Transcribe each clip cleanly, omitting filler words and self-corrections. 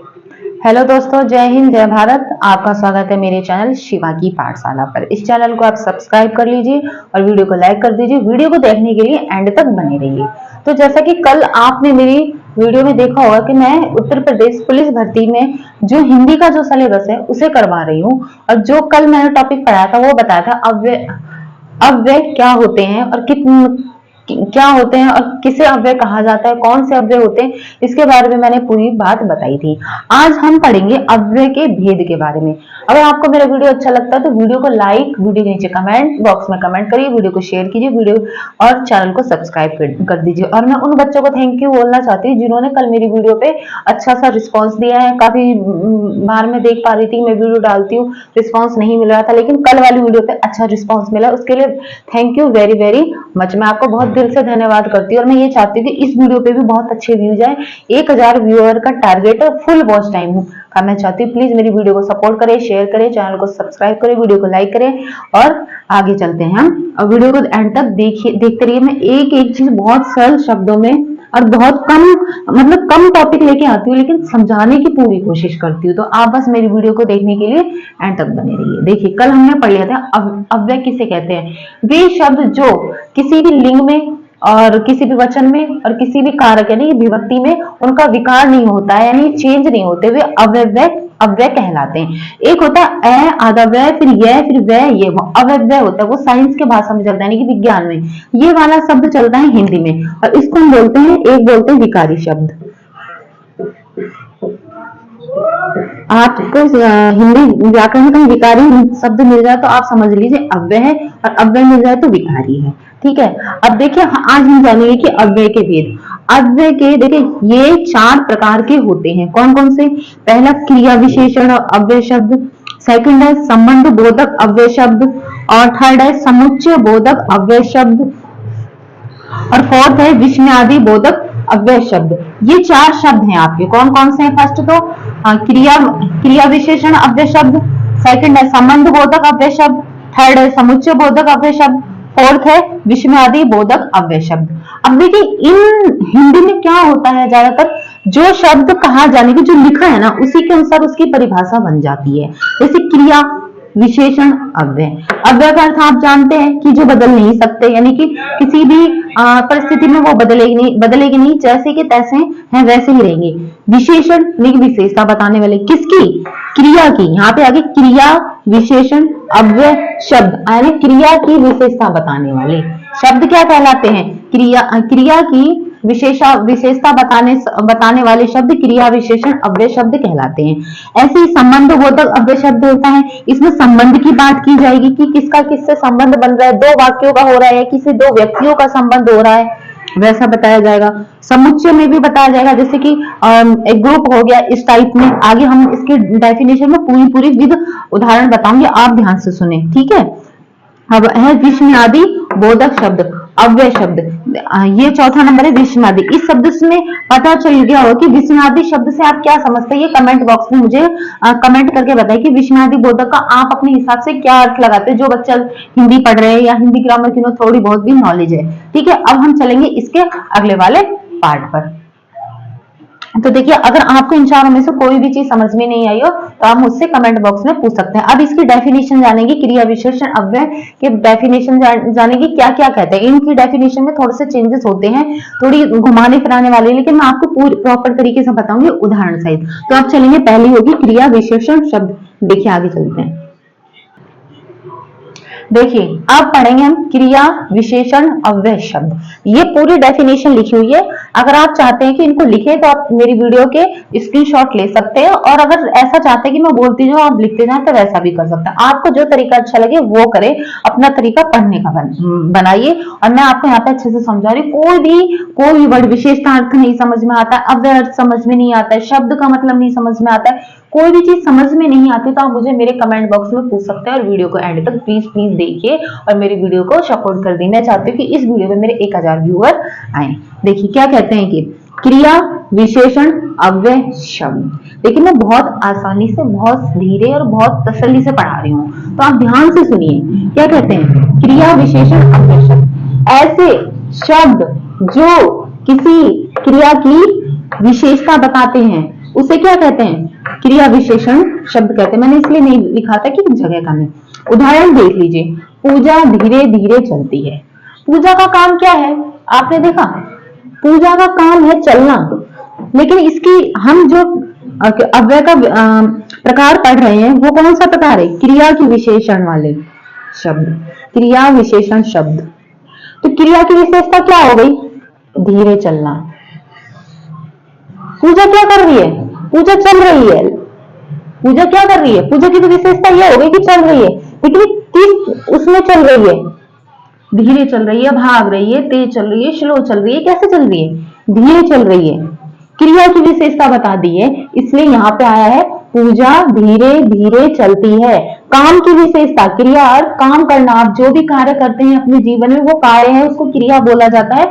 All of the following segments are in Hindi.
हेलो दोस्तों, जय हिंद जय भारत। आपका स्वागत है मेरे चैनल शिवा की पाठशाला पर। इस चैनल को आप सब्सक्राइब कर लीजिए और वीडियो को लाइक कर दीजिए। वीडियो को देखने के लिए एंड तक बने रहिए। तो जैसा कि कल आपने मेरी वीडियो में देखा होगा कि मैं उत्तर प्रदेश पुलिस भर्ती में जो हिंदी का जो सिलेबस है उसे करवा रही हूँ। और जो कल मैंने टॉपिक पढ़ाया था वो बताया था अव्यय क्या होते हैं और क्या होते हैं और किसे अव्यय कहा जाता है, कौन से अव्यय होते हैं, इसके बारे में मैंने पूरी बात बताई थी। आज हम पढ़ेंगे अव्यय के भेद के बारे में। अगर आपको मेरा वीडियो अच्छा लगता है तो वीडियो को लाइक, वीडियो के नीचे कमेंट बॉक्स में कमेंट करिए, वीडियो को शेयर कीजिए, वीडियो और चैनल को सब्सक्राइब कर दीजिए। और मैं उन बच्चों को थैंक यू बोलना चाहती हूँ जिन्होंने कल मेरी वीडियो पे अच्छा सा रिस्पॉन्स दिया है। काफी बार मैं देख पा रही थी, मैं वीडियो डालती हूँ, रिस्पॉन्स नहीं मिल रहा था, लेकिन कल वाली वीडियो पे अच्छा रिस्पॉन्स मिला, उसके लिए thank you very very much. मैं आपको बहुत दिल से धन्यवाद करती हूँ। और मैं ये चाहती हूँ कि इस वीडियो पे भी बहुत अच्छे व्यूज आए। 1000 व्यूअर का टारगेट है, फुल वॉच टाइम का मैं चाहती हूँ। प्लीज मेरी वीडियो को सपोर्ट करें, शेयर करें, चैनल को सब्सक्राइब करें, वीडियो को लाइक करें और आगे चलते हैं हम। और वीडियो को एंड तक देखिए, देखते रहिए। मैं एक एक चीज बहुत सरल शब्दों में और बहुत कम टॉपिक लेके आती हूँ, लेकिन समझाने की पूरी कोशिश करती हूँ। तो आप बस मेरी वीडियो को देखने के लिए एंड तक बने रहिए। देखिए, कल हमने पढ़ लिया था अव्यय किसे कहते हैं। वे शब्द जो किसी भी लिंग में और किसी भी वचन में और किसी भी कारक यानी विभक्ति में उनका विकार नहीं होता है, यानी चेंज नहीं होते, वे अव्यय कहलाते हैं। एक होता है आधा व्यय, फिर यह, फिर वह, ये अव्यय होता है। वो साइंस के भाषा में चलता है, यानी कि विज्ञान में ये वाला शब्द चलता है हिंदी में, और इसको हम बोलते हैं, एक बोलते हैं विकारी शब्द। आपको हिंदी व्याकरण में कहीं विकारी शब्द मिल जाए तो आप समझ लीजिए अव्यय है, और अव्यय मिल जाए तो विकारी है। ठीक है, अब देखिए आज हम जानेंगे कि अव्यय के भेद। अव्यय के देखिए ये 4 प्रकार के होते हैं। कौन कौन से? पहला क्रिया विशेषण अव्यय शब्द, सेकंड है संबंध बोधक अव्यय शब्द, और थर्ड है समुच्चय बोधक अव्यय शब्द, और फोर्थ है विस्मयादि बोधक अव्यय शब्द। ये 4 शब्द हैं आपके। कौन कौन से हैं? फर्स्ट तो क्रिया विशेषण अव्यय शब्द, सेकंड है संबंध बोधक अव्यय शब्द, थर्ड है समुच्चय बोधक अव्यय शब्द, फोर्थ है विस्मयादि बोधक अव्यय शब्द। अब देखिए इन हिंदी में क्या होता है, ज्यादातर जो शब्द कहा जाने की जो लिखा है ना उसी के अनुसार उसकी परिभाषा बन जाती है। जैसे क्रिया विशेषण अव्यय। अव्यय का अर्थ आप जानते हैं कि जो बदल नहीं सकते, यानी कि किसी भी परिस्थिति में वो बदलेगी नहीं, जैसे कि तैसे हैं वैसे ही रहेंगे। विशेषण विशेषता बताने वाले, किसकी? क्रिया की। यहाँ पे आगे क्रिया विशेषण अव्यय शब्द, यानी क्रिया की विशेषता बताने वाले शब्द क्या कहलाते हैं? क्रिया की विशेषता बताने वाले शब्द क्रिया विशेषण अव्यय शब्द कहलाते हैं। ऐसे ही संबंध बोधक अव्यय शब्द होता है। इसमें संबंध की बात की जाएगी कि किसका किससे संबंध बन रहा है, 2 वाक्यों का हो रहा है, किसी 2 व्यक्तियों का संबंध हो रहा है, वैसा बताया जाएगा। समुच्चय में भी बताया जाएगा, जैसे कि एक ग्रुप हो गया, इस टाइप में। आगे हम इसके डेफिनेशन में पूरी विध उदाहरण बताऊंगी, आप ध्यान से सुने, ठीक है। अब है विस्मयादि बोधक शब्द अव्यय शब्द। ये चौथा नंबर है विस्मयादि। इस शब्द में पता चल गया हो कि विस्मयादि शब्द से आप क्या समझते हैं, ये कमेंट बॉक्स में मुझे कमेंट करके बताइए कि विस्मयादि बोधक का आप अपने हिसाब से क्या अर्थ लगाते हैं, जो बच्चा हिंदी पढ़ रहे हैं या हिंदी ग्रामर की थोड़ी बहुत भी नॉलेज है। ठीक है, अब हम चलेंगे इसके अगले वाले पार्ट पर। तो देखिए, अगर आपको इन चारों में से कोई भी चीज समझ में नहीं आई हो तो आप मुझसे कमेंट बॉक्स में पूछ सकते हैं। अब इसकी डेफिनेशन जानेंगे, क्रिया विशेषण अव्यय के डेफिनेशन जानेंगे क्या क्या कहते हैं। इनकी डेफिनेशन में थोड़े से चेंजेस होते हैं, थोड़ी घुमाने फिराने वाली, लेकिन मैं आपको पूरी प्रॉपर तरीके से बताऊंगी उदाहरण सहित। तो आप चलेंगे, पहली होगी क्रिया विशेषण शब्द। देखिए आगे चलते हैं। देखिए अब पढ़ेंगे हम क्रिया विशेषण अव्यय शब्द। ये पूरी डेफिनेशन लिखी हुई है। अगर आप चाहते हैं कि इनको लिखें तो आप मेरी वीडियो के स्क्रीनशॉट ले सकते हैं, और अगर ऐसा चाहते हैं कि मैं बोलती जाऊं आप लिखते जाएं तो वैसा भी कर सकते हैं। आपको जो तरीका अच्छा लगे वो करें, अपना तरीका पढ़ने का बनाइए। और मैं आपको यहाँ पे अच्छे से समझा रही हूँ। कोई भी वर्ड विशेषता अर्थ नहीं समझ में आता है, अव्यय अर्थ समझ में नहीं आता है, शब्द का मतलब नहीं समझ में आता है, कोई भी चीज समझ में नहीं आती तो आप मुझे मेरे कमेंट बॉक्स में पूछ सकते हैं। और वीडियो को एंड तक प्लीज देखिए और मेरी वीडियो को सपोर्ट कर दी। मैं चाहती हूँ कि इस वीडियो में मेरे 1000 व्यूअर आए। देखिए क्या कहते हैं कि क्रिया विशेषण अव्यय शब्द। देखिए मैं बहुत आसानी से, बहुत धीरे और बहुत तसल्ली से पढ़ा रही हूँ, तो आप ध्यान से सुनिए। क्या कहते हैं? क्रिया विशेषण अव्यय शब्द ऐसे शब्द जो किसी क्रिया की विशेषता बताते हैं, उसे क्या कहते हैं? क्रिया विशेषण शब्द कहते हैं। मैंने इसलिए नहीं लिखा था कि जगह कम है। उदाहरण देख लीजिए, पूजा धीरे धीरे चलती है। पूजा का काम क्या है? आपने देखा, पूजा का काम है चलना, लेकिन इसकी हम जो अव्यय का प्रकार पढ़ रहे हैं वो कौन सा प्रकार है? क्रिया की विशेषण वाले शब्द, क्रिया विशेषण शब्द। तो क्रिया की विशेषता क्या हो गई? धीरे चलना। पूजा क्या कर रही है? पूजा चल रही है। पूजा क्या कर रही है? पूजा की तो विशेषता यह हो गई कि चल रही है, लेकिन किस उसमें चल रही है? धीरे चल रही है, भाग रही है, तेज चल रही है, स्लो चल रही है, कैसे चल रही है? धीरे चल रही है। क्रिया की विशेषता बता दी है, इसलिए यहाँ पे आया है पूजा धीरे धीरे चलती है। काम की विशेषता, क्रिया और काम करना, आप जो भी कार्य करते हैं अपने जीवन में वो कार्य है, उसको क्रिया बोला जाता है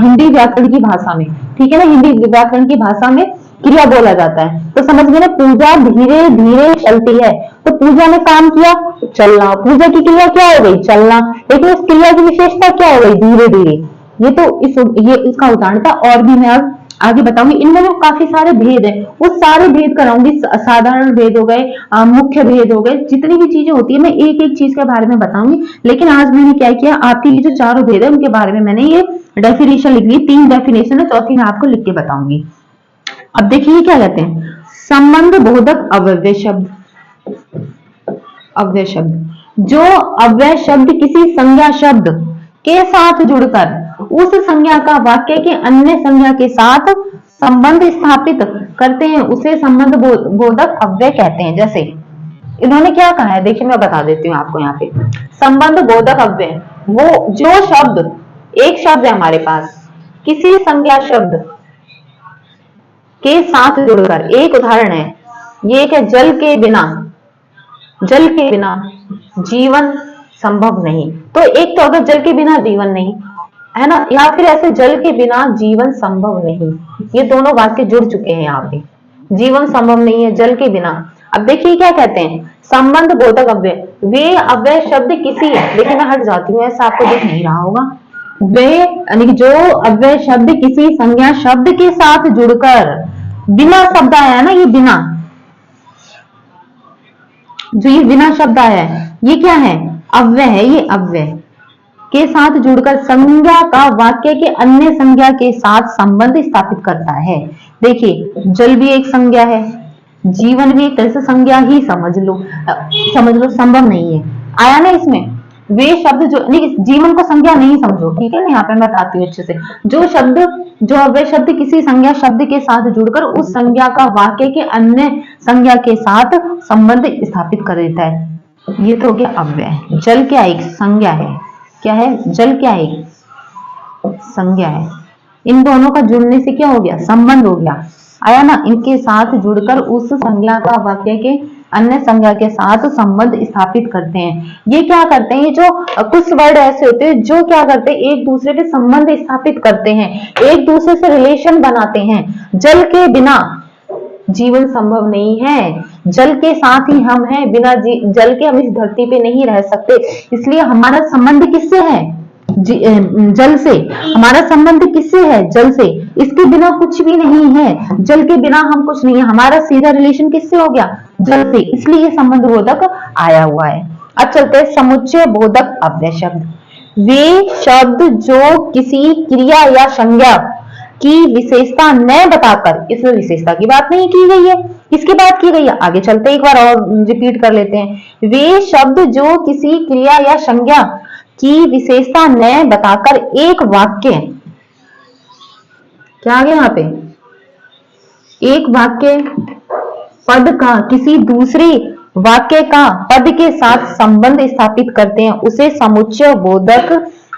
हिंदी व्याकरण की भाषा में। ठीक है ना, हिंदी व्याकरण की भाषा में क्रिया बोला जाता है। तो समझ गए ना, पूजा धीरे धीरे चलती है। तो पूजा ने काम किया, चलना। पूजा की क्रिया क्या हो गई? चलना। लेकिन उस क्रिया की विशेषता क्या हो गई? धीरे धीरे। ये तो ये इसका उदाहरण था, और भी मैं अब आगे बताऊंगी। इनमें जो काफी सारे भेद है वो सारे भेद कराऊंगी। साधारण भेद हो गए, मुख्य भेद हो गए, जितनी भी चीजें होती है मैं एक एक चीज के बारे में बताऊंगी। लेकिन आज मैंने क्या किया, आपके लिए जो चारों भेद है उनके बारे में मैंने ये डेफिनेशन लिख ली। 3 डेफिनेशन है, चौथी मैं आपको लिख के बताऊंगी। अब देखिए क्या कहते हैं, संबंध बोधक अव्यय शब्द। अव्यय शब्द, जो अव्यय शब्द किसी संज्ञा शब्द के साथ जुड़कर उस संज्ञा का वाक्य के अन्य संज्ञा के साथ संबंध स्थापित करते हैं, उसे संबंध बोधक अव्यय कहते हैं। जैसे इन्होंने क्या कहा है, देखिए मैं बता देती हूँ आपको। यहाँ पे संबंध बोधक अव्यय, वो जो शब्द, एक शब्द है हमारे पास किसी संज्ञा शब्द के साथ जुड़कर, एक उदाहरण है, ये एक है जल के बिना, जल के बिना जीवन संभव नहीं। तो एक तो अगर जल के बिना जीवन नहीं है ना, या फिर ऐसे जल के बिना जीवन संभव नहीं, ये दोनों वाक्य जुड़ चुके हैं यहाँ पे। जीवन संभव नहीं है जल के बिना। अब देखिए क्या कहते हैं, संबंध बोधक अव्यय, वे अव्यय शब्द किसी है, देखिए मैं हट जाती हूँ, ऐसा आपको दिख नहीं रहा होगा। वे यानी कि जो अव्यय शब्द किसी संज्ञा शब्द के साथ जुड़कर, बिना शब्द आया है ना, ये बिना, जो ये बिना शब्द आया है ये क्या है? अव्यय है। ये अव्यय के साथ जुड़कर संज्ञा का वाक्य के अन्य संज्ञा के साथ संबंध स्थापित करता है। देखिए जल भी एक संज्ञा है, जीवन भी एक तरह से संज्ञा ही समझ लो, संभव नहीं है, आया ना इसमें। वे शब्द जो, नहीं जीवन को संज्ञा नहीं समझो, ठीक है ना, यहाँ पे मैं बताती हूँ अच्छे से। जो शब्द, जो अव्यय शब्द किसी संज्ञा शब्द के साथ जुड़कर उस संज्ञा का वाक्य के अन्य संज्ञा के साथ संबंध स्थापित कर देता है, ये तो हो गया अव्यय। जल क्या एक संज्ञा है, क्या है? जल क्या है? संज्ञा है। इन दोनों का जुड़ने से क्या हो गया? संबंध हो गया, आया ना। इनके साथ जुड़कर उस संज्ञा का वाक्य के अन्य संज्ञा के साथ संबंध स्थापित करते हैं। ये क्या करते हैं, ये जो कुछ वर्ड ऐसे होते हैं जो क्या करते हैं, एक दूसरे के संबंध स्थापित करते हैं, एक दूसरे से रिलेशन बनाते हैं। जल के बिना जीवन संभव नहीं है, जल के साथ ही हम हैं, बिना जल के हम इस धरती पे नहीं रह सकते। इसलिए हमारा संबंध किससे है? जल से। हमारा संबंध किससे है? जल से। इसके बिना कुछ भी नहीं है, जल के बिना हम कुछ नहीं है, हमारा सीधा रिलेशन किससे हो गया? जल से। इसलिए ये संबंध बोधक आया हुआ है। अब चलते हैं समुच्चय बोधक अव्यय शब्द। वे शब्द जो किसी क्रिया या संज्ञा की विशेषता न बताकर, इसमें विशेषता की बात नहीं की गई है, किसकी बात की गई है? आगे चलते एक बार और रिपीट कर लेते हैं। वे शब्द जो किसी क्रिया या संज्ञा की विशेषता न बताकर एक वाक्य, क्या आ गया यहाँ पे? एक वाक्य पद का किसी दूसरे वाक्य का पद के साथ संबंध स्थापित करते हैं, उसे समुच्चय बोधक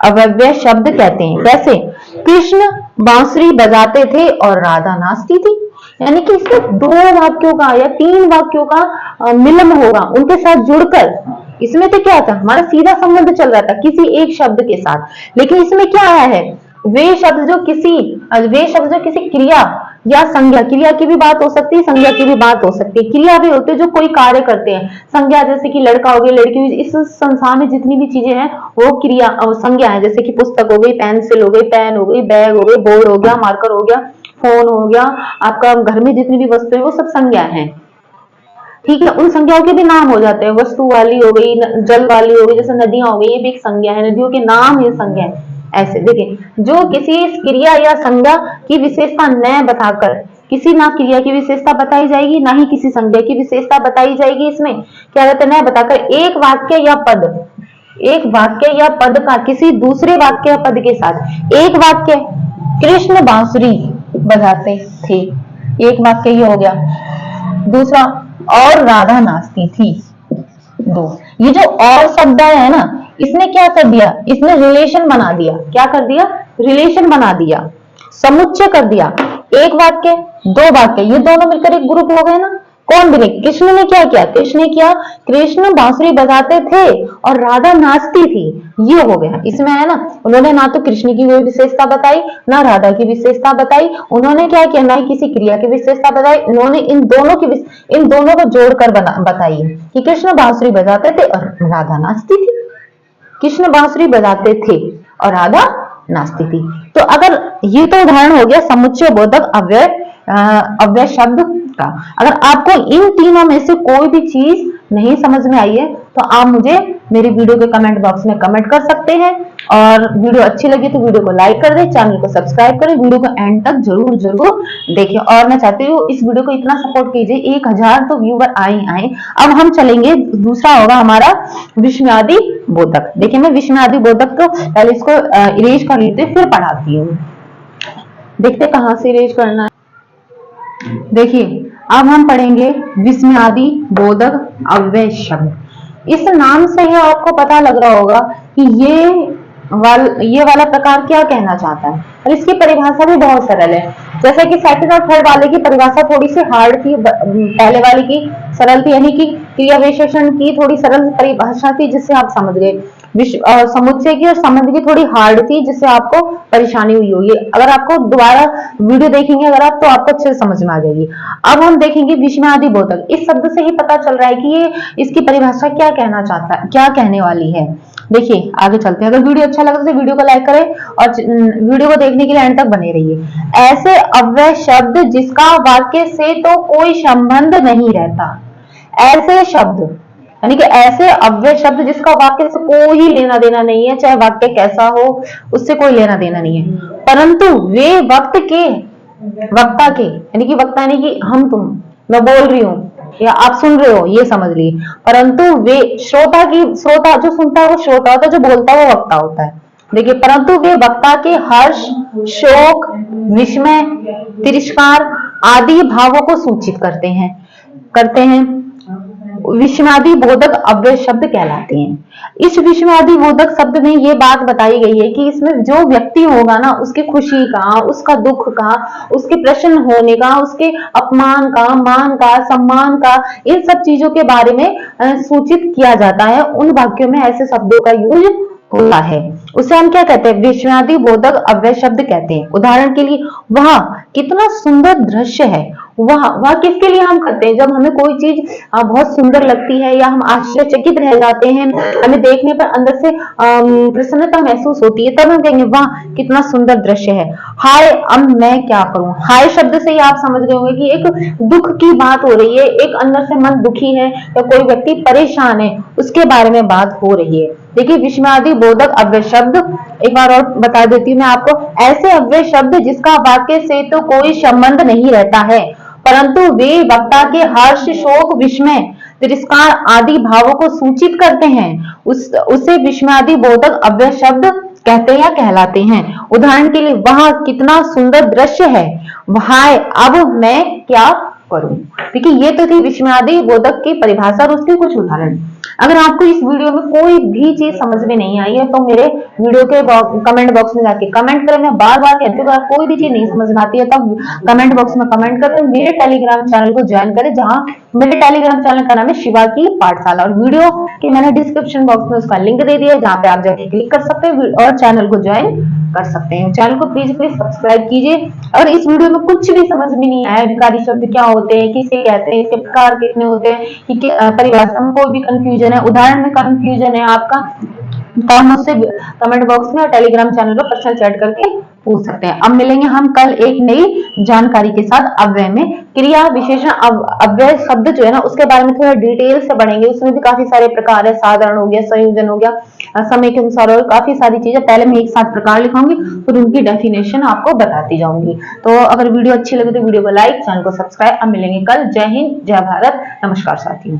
अव्यय शब्द कहते हैं। कैसे? कृष्ण बांसुरी बजाते थे और राधा नाचती थी, यानी कि इसमें 2 वाक्यों का या 3 वाक्यों का मिलन होगा, उनके साथ जुड़कर। इसमें तो क्या था, हमारा सीधा संबंध चल रहा था किसी एक शब्द के साथ, लेकिन इसमें क्या आया है? वे शब्द जो किसी क्रिया या संज्ञा, क्रिया की भी बात हो सकती है, संज्ञा की भी बात हो सकती है। क्रिया भी होते हैं जो कोई कार्य करते हैं, संज्ञा जैसे कि लड़का हो गया, लड़की, इस संसार में जितनी भी चीजें हैं वो क्रिया और संज्ञा है। जैसे कि पुस्तक हो गई, पेंसिल हो गई, पेन हो गई, बैग हो गई, बोर्ड हो गया, मार्कर हो गया, फोन हो गया, आपका घर में जितनी भी वस्तुएं वो सब संज्ञा है, ठीक है। उन संज्ञाओं के भी नाम हो जाते हैं, वस्तु वाली हो गई, जल वाली हो गई, जैसे नदियां हो गई, ये भी एक संज्ञा है, नदियों के नाम ये संज्ञा है। ऐसे देखिए, जो किसी क्रिया या संज्ञा की विशेषता न बताकर, किसी ना क्रिया की विशेषता बताई जाएगी, ना ही किसी संज्ञा की विशेषता बताई जाएगी, इसमें क्या कहते हैं, न बताकर एक वाक्य या पद, एक वाक्य या पद का किसी दूसरे वाक्य या पद के साथ, एक वाक्य कृष्ण बांसुरी बजाते थे, एक वाक्य ये हो गया। दूसरा, और राधा नाचती थी, दो। ये जो और शब्द है ना, इसने क्या कर दिया, इसने रिलेशन बना दिया, क्या कर दिया, रिलेशन बना दिया, समुच्चय कर दिया। एक वाक्य, दो वाक्य, ये दोनों मिलकर एक ग्रुप हो गए ना। कौन बोले, कृष्ण ने क्या किया, कृष्ण ने किया, कृष्ण बांसुरी बजाते थे और राधा नाचती थी, ये हो गया। इसमें है ना, उन्होंने ना तो कृष्ण की कोई विशेषता बताई, ना राधा की विशेषता बताई, उन्होंने क्या किया, ना ही किसी क्रिया की विशेषता बताई, उन्होंने इन दोनों को जोड़कर बताई कि कृष्ण बांसुरी बजाते थे और राधा नाचती थी, कृष्ण बांसुरी बजाते थे और राधा नाचती थी। तो अगर ये तो उदाहरण हो गया समुच्चय बोधक अव्यय शब्द का। अगर आपको इन तीनों में से कोई भी चीज नहीं समझ में आई है तो आप मुझे मेरी वीडियो के कमेंट बॉक्स में कमेंट कर सकते हैं, और वीडियो अच्छी लगी तो वीडियो को लाइक कर दें, चैनल को सब्सक्राइब करें, वीडियो को एंड तक जरूर देखें। और मैं चाहती हूँ इस वीडियो को इतना सपोर्ट कीजिए, 1000 तो व्यूवर आए। अब हम चलेंगे, दूसरा होगा हमारा विस्मयादि बोधक। देखिए, मैं विस्मयादि बोधक को पहले इसको इरेज कर लेते फिर पढ़ाती हूँ। देखते कहां से इरेज करना है। देखिए, अब हम पढ़ेंगे विस्मयादि बोधक अव्यय शब्द। इस नाम से ही आपको पता लग रहा होगा कि ये वाला प्रकार क्या कहना चाहता है, और इसकी परिभाषा भी बहुत सरल है। जैसे कि सेकंड और थर्ड वाले की परिभाषा थोड़ी सी हार्ड थी, पहले वाले की सरल थी, यानी कि क्रिया विशेषण की थोड़ी सरल परिभाषा थी जिससे आप समझ गए। समुच्चय की और संबंध की थोड़ी हार्ड थी जिससे आपको परेशानी हुई होगी। अगर आपको दोबारा वीडियो देखेंगे अगर आप, तो आपको अच्छे से समझ में आ जाएगी। अब हम देखेंगे विस्मयादि बोधक। इस शब्द से ही पता चल रहा है कि ये इसकी परिभाषा क्या कहना चाहता है, क्या कहने वाली है। देखिए, आगे चलते हैं। अगर वीडियो अच्छा लगे तो वीडियो को लाइक करें और वीडियो को देखने के लिए एंड तक बने रहिए। ऐसे अव्यय शब्द जिसका वाक्य से तो कोई संबंध नहीं रहता, ऐसे शब्द यानी कि ऐसे अव्यय शब्द जिसका वाक्य से कोई लेना देना नहीं है, चाहे वाक्य कैसा हो उससे कोई लेना देना नहीं है, परंतु वे वक्ता के यानी कि वक्ता यानी कि हम तुम, मैं बोल रही हूँ या आप सुन रहे हो, ये समझ लिए, परंतु वे श्रोता जो सुनता है वो श्रोता होता है, जो बोलता है वो वक्ता होता है। देखिए, परंतु वे वक्ता के हर्ष, शोक, विस्मय, तिरस्कार आदि भावों को सूचित करते हैं विस्मयादि बोधक अव्यय शब्द कहलाते हैं। इस विस्मयादि बोधक शब्द में ये बात बताई गई है कि इसमें जो व्यक्ति होगा ना, उसकी खुशी का, उसका दुख का, उसके प्रसन्न होने का, उसके अपमान का, मान का, सम्मान का, इन सब चीजों के बारे में सूचित किया जाता है। उन वाक्यों में ऐसे शब्दों का यूज होता है, उसे हम क्या कहते हैं, विस्मयादि बोधक अव्यय शब्द कहते हैं। उदाहरण के लिए, वह कितना सुंदर दृश्य है, वह किसके लिए हम करते हैं, जब हमें कोई चीज बहुत सुंदर लगती है या हम आश्चर्यचकित रह जाते हैं, हमें देखने पर अंदर से प्रसन्नता महसूस होती है, तब हम कहेंगे वाह कितना सुंदर दृश्य है। हाय, अब मैं क्या करूं। हाय शब्द से ही आप समझ गए होंगे कि एक दुख की बात हो रही है, एक अंदर से मन दुखी है या कोई व्यक्ति परेशान है, उसके बारे में बात हो रही है। देखिए, विस्मयादि बोधक अव्यय शब्द एक बार और बता देती हूँ मैं आपको। ऐसे अव्यय शब्द जिसका वाक्य से तो कोई संबंध नहीं रहता है, परंतु वे वक्ता के हर्ष, शोक, विस्मय, तिरस्कार आदि भावों को सूचित करते हैं, उसे विस्मयादि बोधक अव्यय शब्द कहते हैं या कहलाते हैं। उदाहरण के लिए, वह कितना सुंदर दृश्य है, हाय अब मैं क्या करूं। देखिए, ये तो थी विस्मयादि बोधक की परिभाषा और उसके कुछ उदाहरण। अगर आपको इस वीडियो में कोई भी चीज समझ में नहीं आई है तो मेरे वीडियो के कमेंट बॉक्स में जाके कमेंट करें। मैं बार बार कहती हूँ, अगर कोई भी चीज नहीं समझ में आती है तब कमेंट बॉक्स में कमेंट करें। मेरे टेलीग्राम चैनल को ज्वाइन करें, जहां मेरे टेलीग्राम चैनल का नाम है शिवा की पाठशाला, और वीडियो के मैंने डिस्क्रिप्शन बॉक्स में उसका लिंक दे दिया है, जहां पे आप जाके क्लिक कर सकते हैं और चैनल को ज्वाइन कर सकते हैं। चैनल को प्लीज सब्सक्राइब कीजिए। और इस वीडियो में कुछ भी समझ में नहीं आया, विकारी शब्द क्या होते हैं, किसे कहते हैं, इसके प्रकार कितने होते हैं, कि परिभाषा में कोई भी कंफ्यूजन है, उदाहरण में कंफ्यूजन है आपका, तो हम मुझसे कमेंट बॉक्स में और टेलीग्राम चैनल पर पर्सनल चैट करके पूछ सकते हैं। अब मिलेंगे हम कल एक नई जानकारी के साथ अव्यय में। क्रिया विशेषण अव्यय शब्द जो है ना उसके बारे में थोड़ा डिटेल से पढ़ेंगे। उसमें भी काफी सारे प्रकार है, साधारण हो गया, संयोजन हो गया, समय के अनुसार हो, काफी सारी चीजें। पहले मैं एक साथ प्रकार लिखाऊंगी फिर उनकी डेफिनेशन आपको बताती जाऊंगी। तो अगर वीडियो अच्छी लगे तो वीडियो को लाइक, चैनल को सब्सक्राइब। अब मिलेंगे कल। जय हिंद, जय भारत, नमस्कार साथियों।